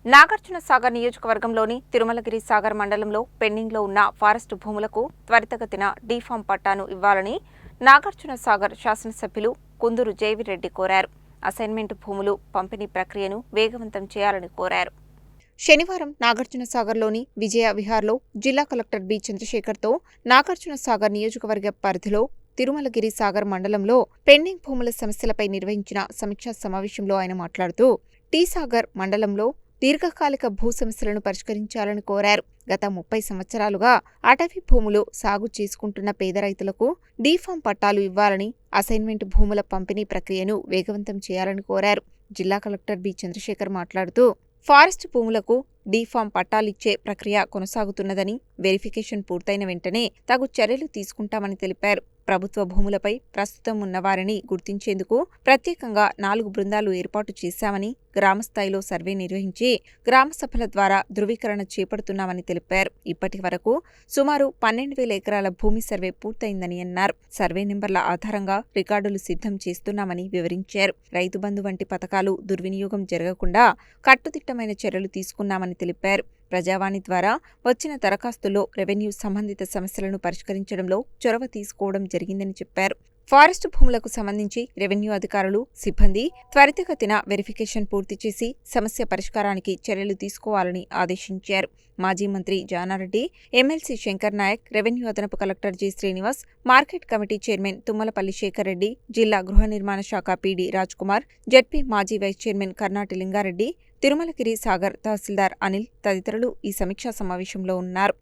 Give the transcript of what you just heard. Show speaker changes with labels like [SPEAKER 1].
[SPEAKER 1] నాగార్జున సాగర్ నియోజకవర్గంలోని తిరుమలగిరి సాగర్ మండలంలో పెండింగ్లో ఉన్న ఫారెస్టు భూములకు త్వరితగతిన డీఫామ్ పట్టాను ఇవ్వాలని నాగార్జున సాగర్ శాసనసభ్యులు కుందూరు జేవిరెడ్డి కోరారు. అసైన్మెంట్ భూములు పంపిణీ ప్రక్రియను వేగవంతం చేయాలని కోరారు. శనివారం నాగార్జున సాగర్లోని విజయ విహార్లో జిల్లా కలెక్టర్ బి చంద్రశేఖర్తో నాగార్జున సాగర్ నియోజకవర్గ పరిధిలో తిరుమలగిరి సాగర్ మండలంలో పెండింగ్ భూముల సమస్యలపై నిర్వహించిన సమీక్షా సమావేశంలో ఆయన మాట్లాడుతూ టీ సాగర్ మండలంలో దీర్ఘకాలిక భూ సమస్యలను పరిష్కరించాలని కోరారు. గత 30 సంవత్సరాలుగా అటవీ భూములు సాగు చేసుకుంటున్న పేద రైతులకు డీఫామ్ పట్టాలు ఇవ్వాలని, అసైన్మెంట్ భూముల పంపిణీ ప్రక్రియను వేగవంతం చేయాలని కోరారు. జిల్లా కలెక్టర్ బి చంద్రశేఖర్ మాట్లాడుతూ ఫారెస్ట్ భూములకు డీఫామ్ పట్టాలిచ్చే ప్రక్రియ కొనసాగుతున్నదని, వెరిఫికేషన్ పూర్తయిన వెంటనే తగు చర్యలు తీసుకుంటామని తెలిపారు. ప్రభుత్వ భూములపై ప్రస్తుతం ఉన్నవారిని గుర్తించేందుకు ప్రత్యేకంగా 4 బృందాలు ఏర్పాటు చేశామని, గ్రామస్థాయిలో సర్వే నిర్వహించి గ్రామ సభల ద్వారా ధృవీకరణ చేపడుతున్నామని తెలిపారు. ఇప్పటి వరకు సుమారు 12,000 ఎకరాల భూమి సర్వే పూర్తయిందని అన్నారు. సర్వే నెంబర్ల ఆధారంగా రికార్డులు సిద్ధం చేస్తున్నామని వివరించారు. రైతు బంధు వంటి పథకాలు దుర్వినియోగం జరగకుండా కట్టుదిట్టమైన చర్యలు తీసుకున్నామని తెలిపారు. ప్రజావాణి ద్వారా వచ్చిన దరఖాస్తుల్లో రెవెన్యూ సంబంధిత సమస్యలను పరిష్కరించడంలో చొరవ తీసుకోవడం జరిగిందని చెప్పారు. ఫారెస్టు భూములకు సంబంధించి రెవెన్యూ అధికారులు, సిబ్బంది త్వరితగతిన వెరిఫికేషన్ పూర్తి చేసి సమస్య పరిష్కారానికి చర్యలు తీసుకోవాలని ఆదేశించారు. మాజీ మంత్రి జానారెడ్డి, ఎమ్మెల్సీ శంకర్ నాయక్, రెవెన్యూ అదనపు collector G Srinivas, market committee chairman Tummalapalli Shekar Reddy, జిల్లా గృహ నిర్మాణ శాఖ పీడీ రాజ్ కుమార్, జెడ్పీ మాజీ వైస్ చైర్మన్ కర్నాటి లింగారెడ్డి, తిరుమలగిరి సాగర్ తహసీల్దార్ అనిల్ తదితరులు ఈ సమీక్షా సమావేశంలో ఉన్నారు.